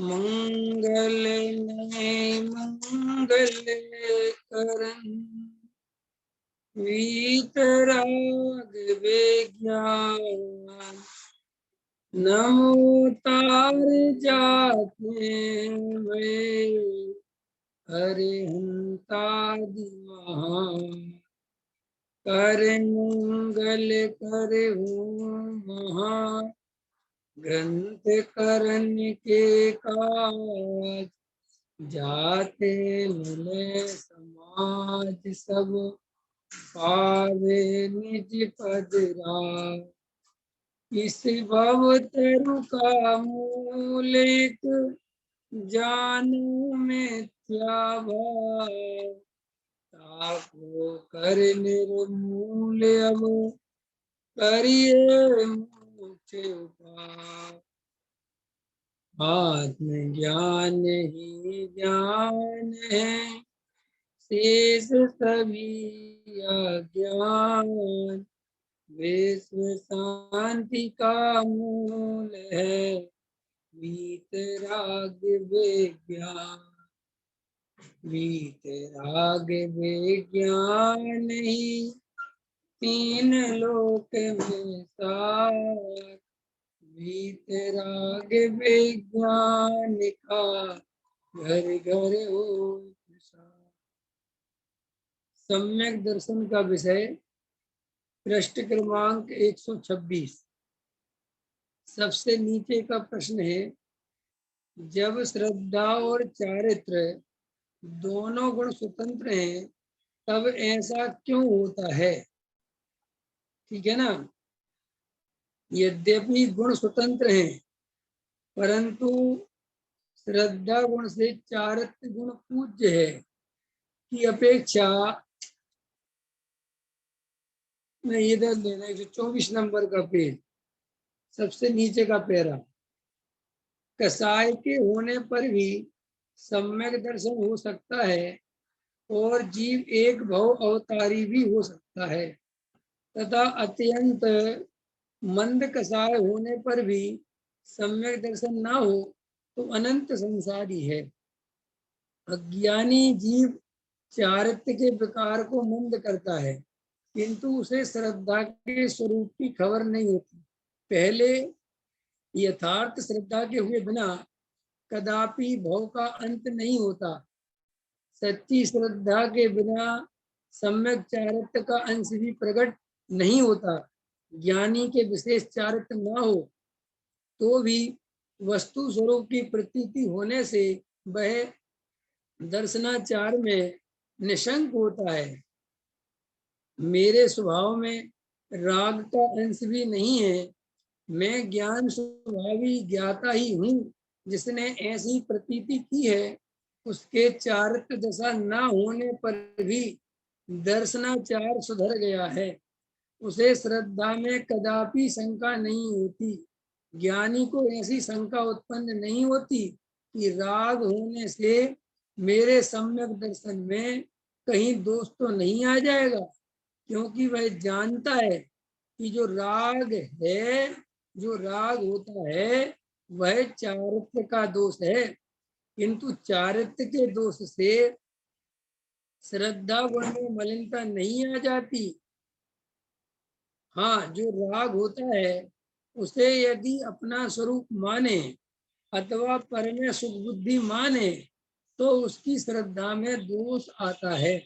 मंगल में मंगल करन वीतराग विज्ञान नमो तार जाते वे हरिहंतादि महान कर मंगल कर महा ग्रंथ करन के काज जाते मिले समाज सब पावे निज पद राज। इस भव तरु का मूल एक जानो मिथ्या भाव ताको कर निर्मूल अब करिए मोक्ष उपाय। आत्मज्ञान ही ज्ञान है शेष सभी अज्ञान विश्व शांति का मूल है वीतराग विज्ञान। वीतराग विज्ञान ही तीन लोक में सार वीतराग विज्ञान का घर घर हो प्रसार। सम्यक दर्शन का विषय पृष्ठ क्रमांक 126। सबसे नीचे का प्रश्न है, जब श्रद्धा और चारित्र दोनों गुण स्वतंत्र हैं तब ऐसा क्यों होता है? ठीक है ना। यद्यपि गुण स्वतंत्र हैं परंतु श्रद्धा गुण से चारित्र गुण पूज्य है की अपेक्षा में इधर लेना 124 नंबर का पेज सबसे नीचे का पैरा। कसाय के होने पर भी सम्यक दर्शन हो सकता है और जीव एक भव अवतारी भी हो सकता है तथा अत्यंत मंद कसाय होने पर भी सम्यक दर्शन ना हो तो अनंत संसारी है। अज्ञानी जीव चारित्र के विकार को मंद करता है किंतु उसे श्रद्धा के स्वरूप की खबर नहीं होती। पहले यथार्थ श्रद्धा के हुए बिना कदापि भव का अंत नहीं होता। सच्ची श्रद्धा के बिना सम्यक चारित्र का अंश भी प्रकट नहीं होता। ज्ञानी के विशेष चारित्र न हो तो भी वस्तु स्वरूप की प्रतीति होने से वह दर्शनाचार में निशंक होता है। मेरे स्वभाव में राग का अंश भी नहीं है। मैं ज्ञान स्वभावी ज्ञाता ही हूँ। जिसने ऐसी प्रतीति की है उसके चारित्र दशा न होने पर भी दर्शनाचार सुधर गया है। उसे श्रद्धा में कदापि शंका नहीं होती। ज्ञानी को ऐसी शंका उत्पन्न नहीं होती कि राग होने से मेरे सम्यक दर्शन में कहीं दोष तो नहीं आ जाएगा, क्योंकि वह जानता है कि जो राग है, जो राग होता है वह चारित्र का दोष है, किंतु चारित्र के दोष से श्रद्धा गुण में मलिनता नहीं आ जाती। हाँ, जो राग होता है उसे यदि अपना स्वरूप माने अथवा पर में सुख बुद्धि माने तो उसकी श्रद्धा में दोष आता है।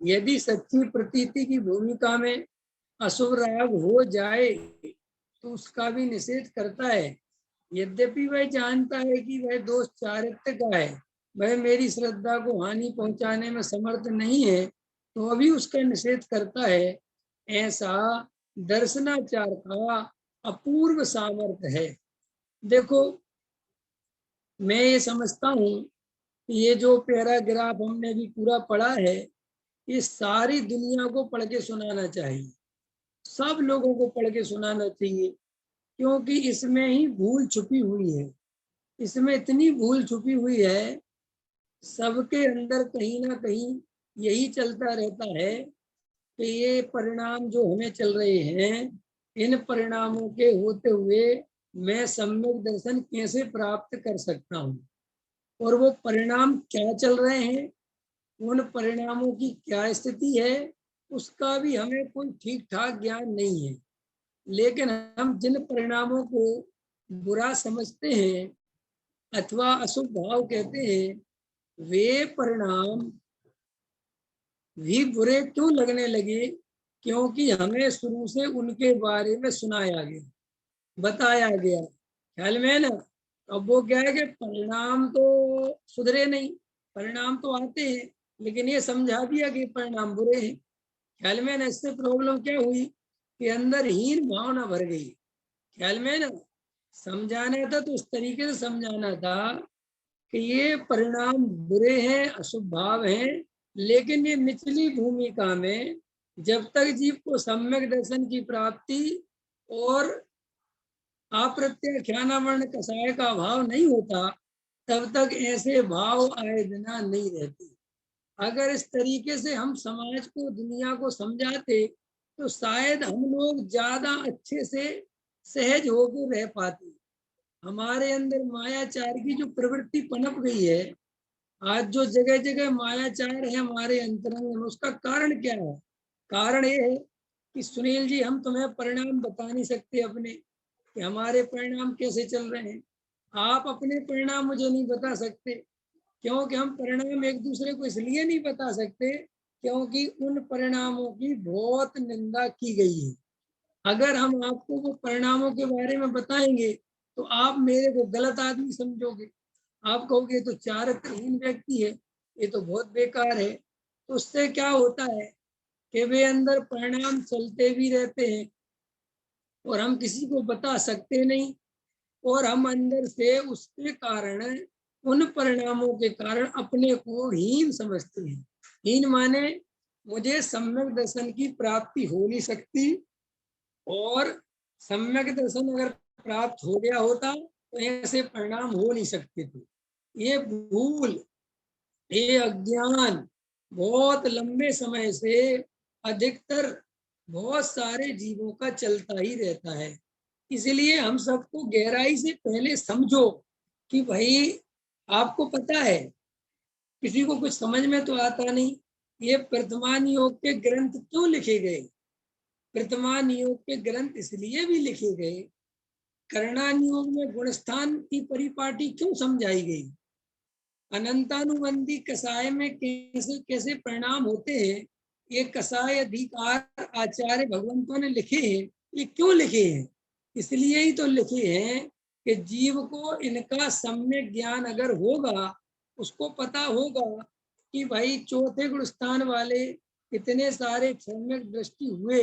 यदि सच्ची प्रतीति की भूमिका में अशुभ राग हो जाए तो उसका भी निषेध करता है। यद्यपि वह जानता है कि वह दोष चारित्र का है, वह मेरी श्रद्धा को हानि पहुंचाने में समर्थ नहीं है, तो अभी उसका निषेध करता है। ऐसा दर्शनाचार का अपूर्व सामर्थ्य है। देखो, मैं ये समझता हूँ कि ये जो पैराग्राफ हमने भी पूरा पढ़ा है, ये सारी दुनिया को पढ़ के सुनाना चाहिए। सब लोगों को पढ़ के सुनाना चाहिए, क्योंकि इसमें ही भूल छुपी हुई है। इसमें इतनी भूल छुपी हुई है, सबके अंदर कहीं ना कहीं यही चलता रहता है कि ये परिणाम जो हमें चल रहे हैं, इन परिणामों के होते हुए मैं सम्यक दर्शन कैसे प्राप्त कर सकता हूँ, और वो परिणाम क्या चल रहे हैं, उन परिणामों की क्या स्थिति है, उसका भी हमें कोई ठीक ठाक ज्ञान नहीं है। लेकिन हम जिन परिणामों को बुरा समझते हैं अथवा अशुभ भाव कहते हैं, वे परिणाम भी बुरे क्यों लगने लगे? क्योंकि हमें शुरू से उनके बारे में सुनाया गया, बताया गया। ख्याल में है ना? अब वो क्या है कि परिणाम तो सुधरे नहीं, परिणाम तो आते हैं, लेकिन ये समझा दिया कि परिणाम बुरे हैं। ख्याल में ना? इससे प्रॉब्लम क्या हुई कि अंदर हीन भावना भर गई। ख्याल में ना? समझाना था तो उस तरीके से समझाना था कि ये परिणाम बुरे हैं, अशुभ भाव हैं, लेकिन ये निचली भूमिका में जब तक जीव को सम्यक दर्शन की प्राप्ति और अप्रत्याख्यानावर्ण कसाय का भाव नहीं होता, तब तक ऐसे भाव आए बिना नहीं रहते। अगर इस तरीके से हम समाज को, दुनिया को समझाते, तो शायद हम लोग ज्यादा अच्छे से सहज होकर रह पाते। हमारे अंदर मायाचार की जो प्रवृत्ति पनप गई है, आज जो जगह जगह मायाचार है हमारे अंतरंग में, उसका कारण क्या है? कारण ये है कि सुनील जी, हम तुम्हें परिणाम बता नहीं सकते अपने कि हमारे परिणाम कैसे चल रहे हैं। आप अपने परिणाम मुझे नहीं बता सकते, क्योंकि हम परिणाम एक दूसरे को इसलिए नहीं बता सकते क्योंकि उन परिणामों की बहुत निंदा की गई है। अगर हम आपको वो परिणामों के बारे में बताएंगे तो आप मेरे को गलत आदमी समझोगे, आप कहोगे तो चारित्रहीन व्यक्ति है, ये तो बहुत बेकार है। तो उससे क्या होता है कि वे अंदर परिणाम चलते भी रहते हैं और हम किसी को बता सकते नहीं, और हम अंदर से उसके कारण, उन परिणामों के कारण अपने को हीन समझते हैं। हीन माने मुझे सम्यक दर्शन की प्राप्ति हो नहीं सकती, और सम्यक दर्शन अगर प्राप्त हो गया होता तो ऐसे परिणाम हो नहीं सकते थे। ये भूल, ये अज्ञान बहुत लंबे समय से अधिकतर बहुत सारे जीवों का चलता ही रहता है। इसलिए हम सबको गहराई से पहले समझो कि भाई, आपको पता है, किसी को कुछ समझ में तो आता नहीं, ये वर्तमान योग के ग्रंथ क्यों लिखे गए? वर्तमान योग के ग्रंथ इसलिए भी लिखे गए, करणान योग में गुणस्थान की परिपाटी क्यों समझाई गई, अनंतानुबंधी कसाय में कैसे कैसे परिणाम होते हैं, ये कसाय अधिकार आचार्य भगवंतों ने लिखे हैं। ये क्यों लिखे हैं? इसलिए ही तो लिखे हैं कि जीव को इनका सम्यक ज्ञान अगर होगा, उसको पता होगा कि भाई चौथे गुण स्थान वाले इतने सारे सम्यक दृष्टि हुए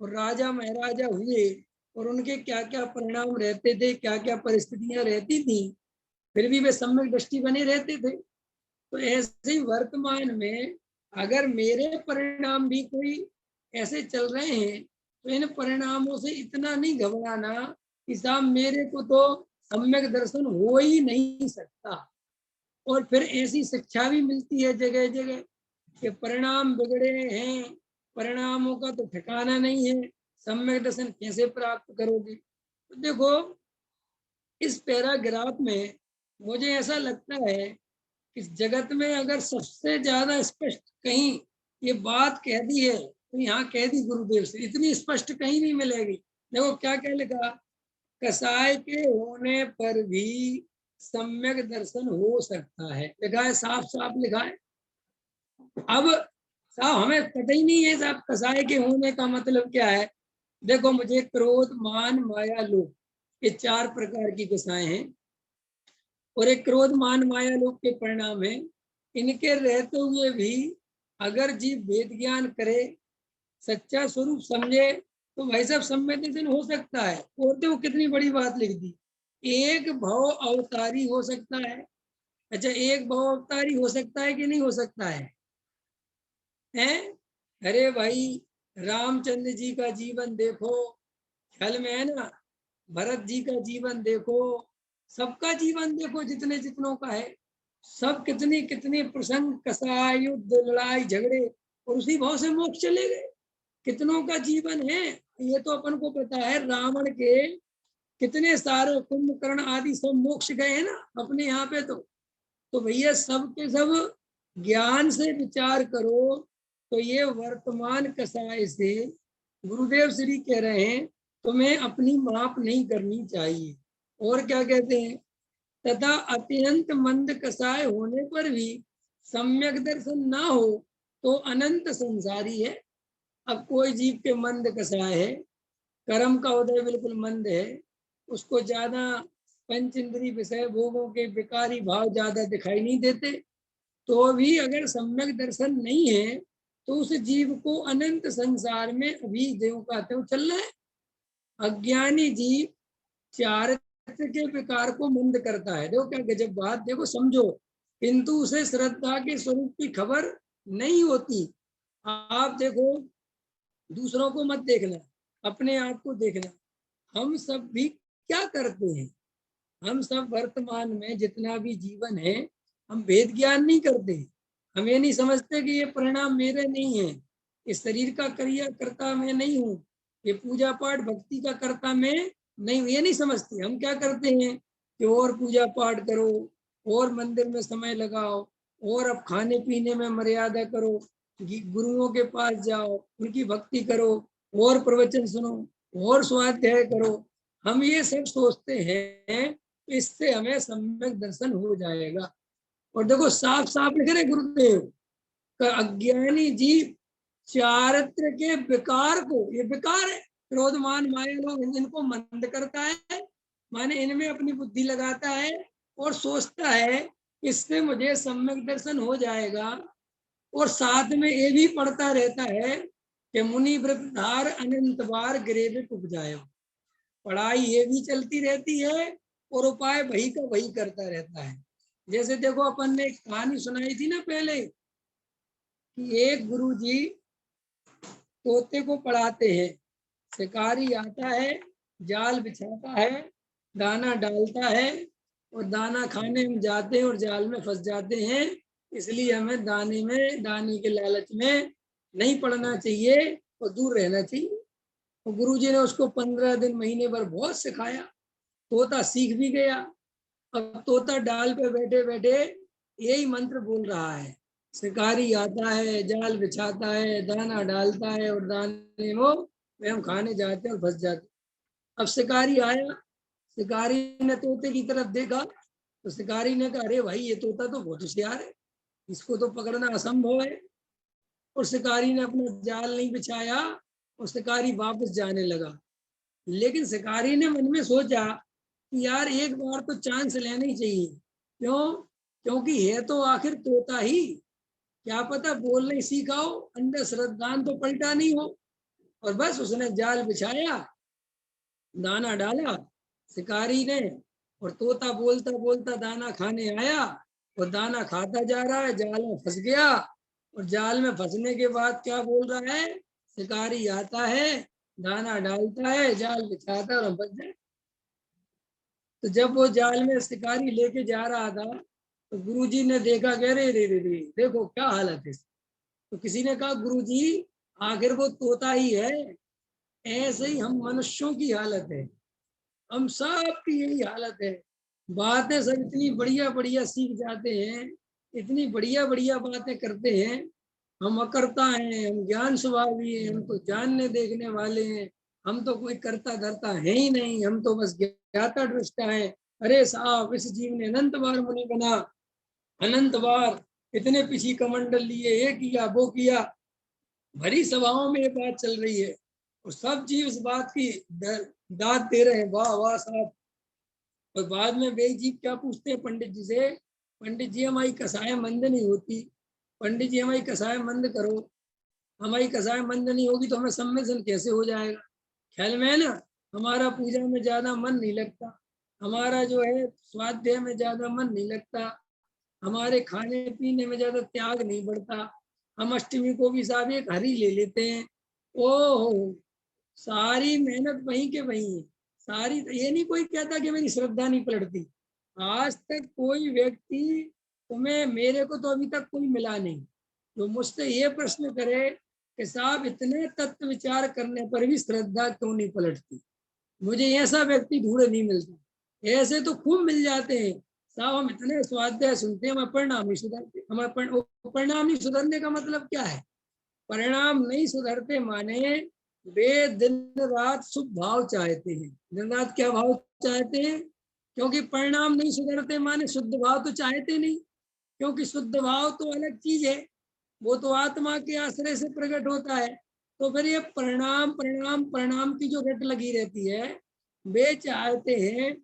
और राजा महाराजा हुए, और उनके क्या क्या परिणाम रहते थे, क्या क्या परिस्थितियां रहती थी, फिर भी वे सम्यक दृष्टि बने रहते थे। तो ऐसे ही वर्तमान में अगर मेरे परिणाम भी कोई ऐसे चल रहे हैं, तो इन परिणामों से इतना नहीं घबराना कि साहब मेरे को तो सम्यक दर्शन हो ही नहीं सकता। और फिर ऐसी शिक्षा भी मिलती है जगह जगह कि परिणाम बिगड़े हैं, परिणामों का तो ठिकाना नहीं है, सम्यक दर्शन कैसे प्राप्त करोगे? तो देखो, इस पैराग्राफ में मुझे ऐसा लगता है कि जगत में अगर सबसे ज्यादा स्पष्ट कहीं ये बात कह दी है तो यहाँ कह दी गुरुदेव से, इतनी स्पष्ट कहीं नहीं मिलेगी। देखो क्या क्या लिखा, कसाय के होने पर भी सम्यक दर्शन हो सकता है, लिखा है, साफ साफ लिखा है। अब साहब हमें पता ही नहीं है साहब कसाय के होने का मतलब क्या है। देखो, मुझे क्रोध, मान, माया, लोभ, ये 4 प्रकार की कसाएं हैं, और एक क्रोध, मान, माया, लोभ के परिणाम है। इनके रहते हुए भी अगर जीव वेद ज्ञान करे, सच्चा स्वरूप समझे, तो भाई साहब सम्यक दर्शन हो सकता है। और तो कितनी बड़ी बात लिख दी, एक भव अवतारी हो सकता है। अच्छा, एक भव अवतारी हो सकता है कि नहीं हो सकता है? हैं? अरे भाई, रामचंद्र जी का जीवन देखो, ख्याल में है ना? भरत जी का जीवन देखो, सबका जीवन देखो, जितने जितनों का है, सब कितने कितने प्रसंग, कसाय, युद्ध, लड़ाई झगड़े, और उसी भाव से मोक्ष चले गए। कितनों का जीवन है, ये तो अपन को पता है। रावण के कितने सारे कुंभकर्ण आदि सब मोक्ष गए हैं ना अपने यहाँ पे। तो भैया सबके सब ज्ञान से विचार करो तो ये वर्तमान कसाय से गुरुदेव श्री कह रहे हैं तुम्हें अपनी माप नहीं करनी चाहिए। और क्या कहते हैं, तथा अत्यंत मंद कसाय होने पर भी सम्यक दर्शन ना हो तो अनंत संसारी है। अब कोई जीव के मंद कसाय है, कर्म का उदय बिल्कुल मंद है, उसको ज्यादा पंच इंद्रिय विषय भोगों के विकारी भाव ज्यादा दिखाई नहीं देते, तो भी अगर सम्यक दर्शन नहीं है तो उस जीव को अनंत संसार में अभी देव का त्यों चल रहा है। अज्ञानी जीव चारित्र के विकार को मंद करता है। देखो क्या गजब बात, देखो समझो, किंतु उसे श्रद्धा के स्वरूप की खबर नहीं होती। आप देखो, दूसरों को मत देखना, अपने आप को देखना। हम सब भी क्या करते हैं, हम सब वर्तमान में जितना भी जीवन है हम भेद ज्ञान नहीं करते। हम ये नहीं समझते कि ये परिणाम मेरे नहीं है, इस शरीर का क्रिया करता मैं नहीं हूँ, ये पूजा पाठ भक्ति का करता मैं नहीं हूँ, ये नहीं समझते। हम क्या करते हैं कि और पूजा पाठ करो, और मंदिर में समय लगाओ, और अब खाने पीने में मर्यादा करो, गुरुओं के पास जाओ, उनकी भक्ति करो, और प्रवचन सुनो, और स्वाध्याय करो। हम ये सब सोचते हैं इससे हमें सम्यक दर्शन हो जाएगा। और देखो साफ साफ लिख रहे गुरुदेव का, अज्ञानी जीव चारित्र के विकार को, ये विकार है, क्रोध मान माया लोग, इनको मंद करता है, माने इनमें अपनी बुद्धि लगाता है और सोचता है इससे मुझे सम्यक दर्शन हो जाएगा। और साथ में ये भी पढ़ता रहता है कि मुनि व्रत धार अनंत बार गिरेविक उपजाए। पढ़ाई ये भी चलती रहती है और उपाय वही का वही करता रहता है। जैसे देखो अपन ने एक कहानी सुनाई थी ना पहले कि एक गुरुजी तोते को पढ़ाते हैं, शिकारी आता है, जाल बिछाता है, दाना डालता है, और दाना खाने में जाते हैं और जाल में फंस जाते हैं। इसलिए हमें दाने के लालच में नहीं पढ़ना चाहिए और दूर रहना चाहिए। तो गुरुजी ने उसको 15 दिन महीने भर बहुत सिखाया, तोता सीख भी गया। अब तोता डाल पे बैठे बैठे यही मंत्र बोल रहा है, शिकारी आता है, जाल बिछाता है, दाना डालता है, और दाने में हम खाने जाते हैं और फंस जाते। अब शिकारी आया, शिकारी ने तोते की तरफ देखा तो शिकारी ने कहा, अरे भाई ये तोता तो बहुत होशियार है, इसको तो पकड़ना असंभव है। और शिकारी ने अपना जाल नहीं बिछाया और शिकारी वापस जाने लगा। लेकिन शिकारी ने मन में सोचा कि यार एक बार तो चांस लेना ही चाहिए। क्यों? क्योंकि है तो आखिर तोता ही, क्या पता बोल नहीं सीखा हो, अंदर श्रद्धान तो पलटा नहीं हो। और बस उसने जाल बिछाया, दाना डाला शिकारी ने, और तोता बोलता बोलता दाना खाने आया और दाना खाता जा रहा है, जाल में फंस गया। और जाल में फंसने के बाद क्या बोल रहा है, शिकारी आता है, दाना डालता है, जाल बिछाता है और फंस जाए। तो जब वो जाल में शिकारी लेके जा रहा था तो गुरुजी ने देखा, कह रे रे रे रे देखो क्या हालत है। तो किसी ने कहा, गुरुजी आखिर वो तोता ही है, ऐसे ही हम मनुष्यों की हालत है, हम सब की यही हालत है। बातें सब इतनी बढ़िया बढ़िया सीख जाते हैं, इतनी बढ़िया बढ़िया बातें करते हैं, हम अकर्ता हैं, हम ज्ञान स्वभावी हैं, हम तो जानने देखने वाले हैं, हम तो कोई करता धरता है ही नहीं, हम तो बस ज्ञाता दृष्टा है। अरे साहब, इस जीव ने अनंत बार मुनि बना, अनंत बार इतने पिछी कमंडल लिए, ये किया वो किया, भरी सभाओं में ये बात चल रही है और सब जीव इस बात की दाद दे रहे हैं, वाह वाह साहब। और बाद में वे जीव क्या पूछते हैं पंडित जी से, पंडित जी हमारी कसाय मंद नहीं होती, पंडित जी हमारी कसाय मंद करो, हमारी कसाय मंद नहीं होगी तो हमें सम्मिलन कैसे हो जाएगा। ख्याल में है ना, हमारा पूजा में ज्यादा मन नहीं लगता, हमारा जो है स्वाध्याय में ज्यादा मन नहीं लगता, हमारे खाने पीने में ज्यादा त्याग नहीं बढ़ता, हम अष्टमी को भी साहब एक हरी ले लेते हैं। ओहो, सारी मेहनत वहीं के वहीं है सारी। ये नहीं कोई कहता कि मेरी श्रद्धा नहीं पलटती, आज तक कोई व्यक्ति तुम्हें, मेरे को तो अभी तक कोई मिला नहीं जो मुझसे ये प्रश्न करे कि साहब इतने तत्व विचार करने पर भी श्रद्धा क्यों नहीं पलटती। मुझे ऐसा व्यक्ति ढूंढे नहीं मिलता। ऐसे तो खूब मिल जाते हैं साहब, हम इतने स्वाध्याय सुनते हैं, हमारे परिणाम नहीं सुधरते। हमारे परिणाम नहीं सुधरने का मतलब क्या है? परिणाम नहीं सुधरते माने वे दिन रात शुभ भाव चाहते हैं। दिन रात क्या भाव चाहते हैं? क्योंकि परिणाम नहीं सुधरते माने शुद्ध भाव तो चाहते नहीं, क्योंकि शुद्ध भाव तो अलग चीज है, वो तो आत्मा के आश्रय से प्रकट होता है। तो फिर ये परिणाम परिणाम परिणाम की जो रट लगी रहती है, वे चाहते हैं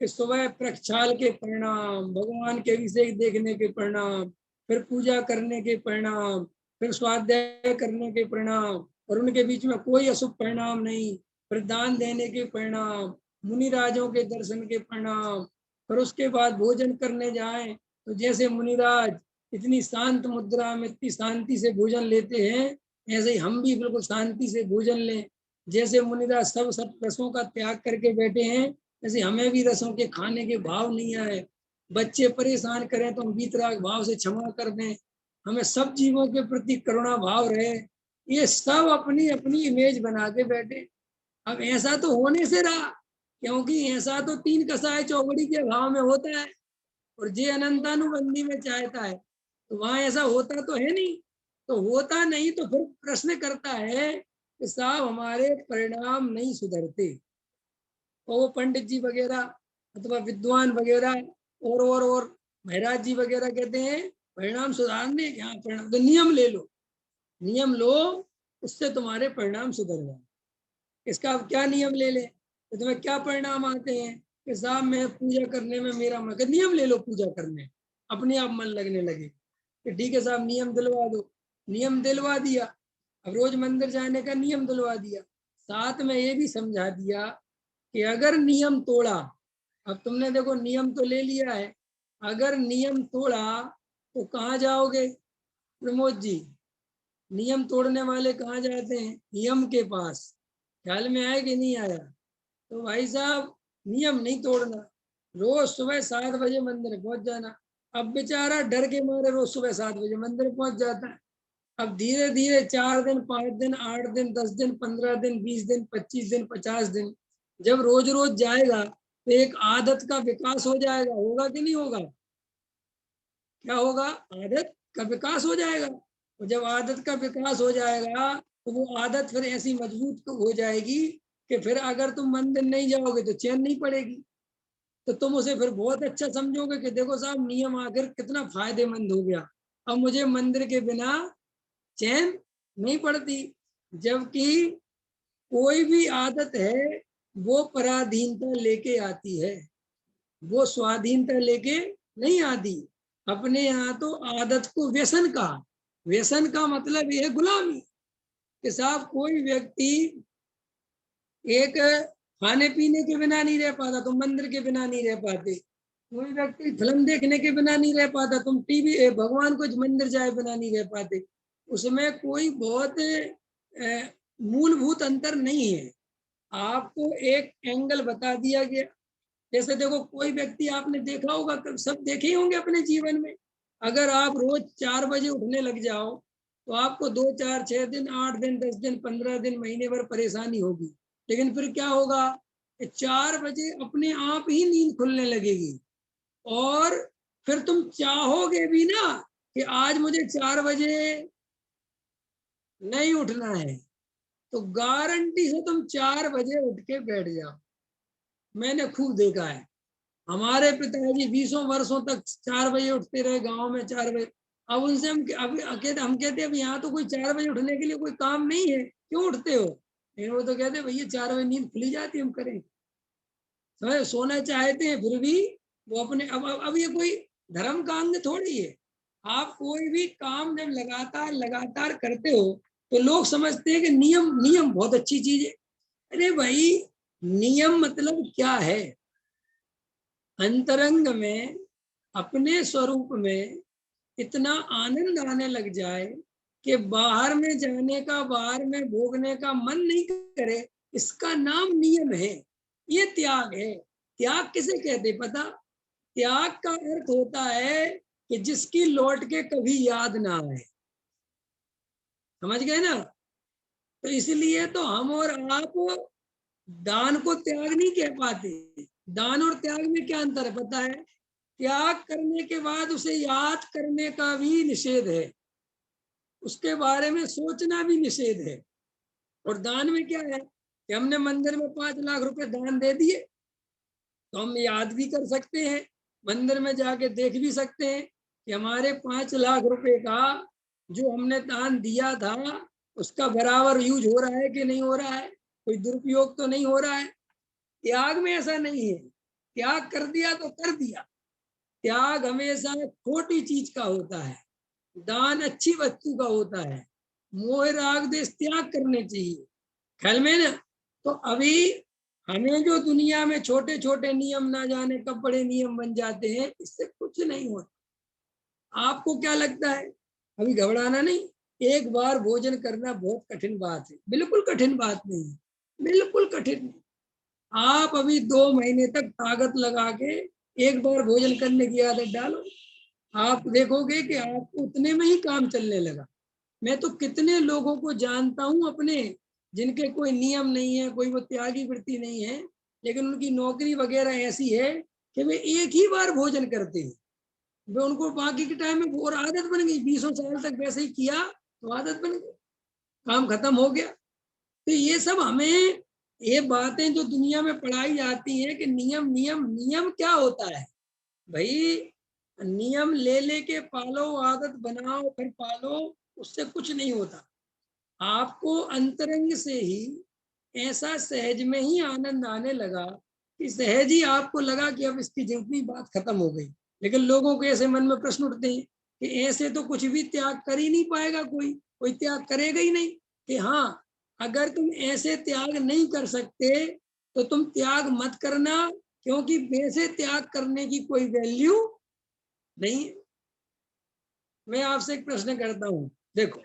कि सुबह प्रक्षाल के परिणाम, भगवान के अभिषेक देखने के परिणाम, फिर पूजा करने के परिणाम, फिर स्वाध्याय करने के परिणाम, और उनके बीच में कोई अशुभ परिणाम नहीं, फिर दान देने के परिणाम, मुनिराजों के दर्शन के परिणाम, फिर उसके बाद भोजन करने जाएं तो जैसे मुनिराज इतनी शांत मुद्रा में इतनी शांति से भोजन लेते हैं, ऐसे ही हम भी बिल्कुल शांति से भोजन लें। जैसे मुनिराज सब सब रसों का त्याग करके बैठे हैं, ऐसे हमें भी रसों के खाने के भाव नहीं आए। बच्चे परेशान करें तो हम वीतराग भाव से क्षमा कर दें। हमें सब जीवों के प्रति करुणा भाव रहे। ये सब अपनी अपनी इमेज बना के बैठे। अब ऐसा तो होने से रहा, क्योंकि ऐसा तो तीन कसाय चौकड़ी के भाव में होता है, और जे अनंतानुबंधी में चाहता है, तो वहां ऐसा होता तो है नहीं। तो होता नहीं तो फिर प्रश्न करता है कि साहब हमारे परिणाम नहीं सुधरते। तो वो पंडित जी वगैरह अथवा विद्वान वगैरह और महाराज जी वगैरह कहते हैं परिणाम सुधारने, यहाँ परिणाम तो नियम ले लो, नियम लो, उससे तुम्हारे परिणाम सुधर जाए। इसका अब क्या नियम ले ले तो तुम्हें क्या परिणाम आते हैं कि साहब मैं पूजा करने में मेरा मन, नियम ले लो पूजा करने, अपने आप मन लगने लगे कि ठीक है साहब नियम दिलवा दो। नियम दिलवा दिया, अब रोज मंदिर जाने का नियम दिलवा दिया, साथ में ये भी समझा दिया कि अगर नियम तोड़ा, अब तुमने देखो नियम तो ले लिया है, अगर नियम तोड़ा तो कहाँ जाओगे प्रमोद जी? नियम तोड़ने वाले कहाँ जाते हैं? नियम के पास। ख्याल में आया कि नहीं आया? तो भाई साहब नियम नहीं तोड़ना, रोज सुबह 7 बजे मंदिर पहुंच जाना। अब बेचारा डर के मारे रोज सुबह 7 बजे मंदिर पहुंच जाता है। अब धीरे धीरे 4 दिन 5 दिन 8 दिन 10 दिन 15 दिन 20 दिन 25 दिन 50 दिन, जब रोज रोज जाएगा तो एक आदत का विकास हो जाएगा। होगा कि नहीं होगा? क्या होगा? आदत का विकास हो जाएगा। और जब आदत का विकास हो जाएगा तो वो आदत फिर ऐसी मजबूत हो जाएगी कि फिर अगर तुम मंदिर नहीं जाओगे तो चैन नहीं पड़ेगी। तो तुम उसे फिर बहुत अच्छा समझोगे कि देखो साहब नियम आखिर कितना फायदेमंद हो गया, अब मुझे मंदिर के बिना चैन नहीं पड़ती। जबकि कोई भी आदत है वो पराधीनता लेके आती है, वो स्वाधीनता लेके नहीं आती। अपने यहाँ तो आदत को व्यसन का, व्यसन का मतलब ये है गुलामी, कि साहब कोई व्यक्ति एक खाने पीने के बिना नहीं रह पाता, तुम मंदिर के बिना नहीं रह पाते। कोई व्यक्ति फिल्म देखने के बिना नहीं रह पाता, तुम टीवी भगवान को मंदिर जाए बिना नहीं रह पाते। उसमें कोई बहुत मूलभूत अंतर नहीं है। आपको एक एंगल बता दिया गया। जैसे देखो कोई व्यक्ति आपने देखा होगा, सब देखे ही होंगे अपने जीवन में, अगर आप रोज 4 बजे उठने लग जाओ तो आपको 2 4 6 दिन 8 दिन 10 दिन 15 दिन महीने भर परेशानी होगी। लेकिन फिर क्या होगा? 4 बजे अपने आप ही नींद खुलने लगेगी, और फिर तुम चाहोगे भी ना कि आज मुझे 4 बजे नहीं उठना है, तो गारंटी से तुम 4 बजे उठ के बैठ जाओ। मैंने खूब देखा है, हमारे पिताजी 20 वर्षों तक 4 बजे उठते रहे गांव में 4 बजे। अब उनसे हम कहते हैं यहाँ तो कोई 4 बजे उठने के लिए कोई काम नहीं है, क्यों उठते हो? लेकिन वो तो कहते भैया 4 बजे नींद खुली जाती, हम करें। समझ, सोना चाहते हैं फिर भी वो अपने अब ये कोई धर्म का अंग थोड़ी है। आप कोई भी काम जब लगातार लगातार करते हो तो लोग समझते हैं कि नियम नियम बहुत अच्छी चीज है। अरे भाई नियम मतलब क्या है? अंतरंग में अपने स्वरूप में इतना आनंद आने लग जाए कि बाहर में जाने का, बाहर में भोगने का मन नहीं करे, इसका नाम नियम है। ये त्याग है। त्याग किसे कहते पता? त्याग का अर्थ होता है कि जिसकी लौट के कभी याद ना आए। समझ गए ना? तो इसलिए तो हम और आप दान को त्याग नहीं कह पाते। दान और त्याग में क्या अंतर है पता है? त्याग करने के बाद उसे याद करने का भी निषेध है, उसके बारे में सोचना भी निषेध है। और दान में क्या है कि हमने मंदिर में 5 लाख रुपए दान दे दिए, तो हम याद भी कर सकते हैं, मंदिर में जाके देख भी सकते हैं कि हमारे 5 लाख रुपए का जो हमने दान दिया था उसका बराबर यूज हो रहा है कि नहीं हो रहा है, कोई दुरुपयोग तो नहीं हो रहा है। त्याग में ऐसा नहीं है, त्याग कर दिया तो कर दिया। त्याग हमेशा छोटी चीज का होता है, दान अच्छी वस्तु का होता है। मोह राग देश त्याग करने चाहिए, ख्याल में ना। तो अभी हमें जो दुनिया में छोटे छोटे नियम ना जाने कब बड़े नियम बन जाते हैं, इससे कुछ नहीं होता। आपको क्या लगता है? अभी घबराना नहीं, एक बार भोजन करना बहुत कठिन बात है, बिल्कुल कठिन बात नहीं है, बिल्कुल कठिन नहीं। आप अभी 2 महीने तक ताकत लगा के एक बार भोजन करने की आदत डालो, आप देखोगे कि आपको उतने में ही काम चलने लगा। मैं तो कितने लोगों को जानता हूं अपने, जिनके कोई नियम नहीं है, कोई वो त्यागी वृत्ति नहीं है, लेकिन उनकी नौकरी वगैरह ऐसी है कि वे एक ही बार भोजन करते हैं। वे उनको बाकी के टाइम में और आदत बन गई, 20 साल तक वैसे ही किया तो आदत बन गई, काम खत्म हो गया। तो ये सब हमें, ये बातें जो दुनिया में पढ़ाई जाती हैं कि नियम नियम नियम क्या होता है भाई? नियम ले लेके पालो, आदत बनाओ फिर पालो, उससे कुछ नहीं होता। आपको अंतरंग से ही ऐसा सहज में ही आनंद आने लगा कि सहज ही आपको लगा कि अब इसकी जितनी बात खत्म हो गई। लेकिन लोगों के ऐसे मन में प्रश्न उठते हैं कि ऐसे तो कुछ भी त्याग कर ही नहीं पाएगा, कोई त्याग करेगा ही नहीं। कि हाँ, अगर तुम ऐसे त्याग नहीं कर सकते तो तुम त्याग मत करना, क्योंकि वैसे त्याग करने की कोई वैल्यू नहीं। मैं आपसे एक प्रश्न करता हूं, देखो,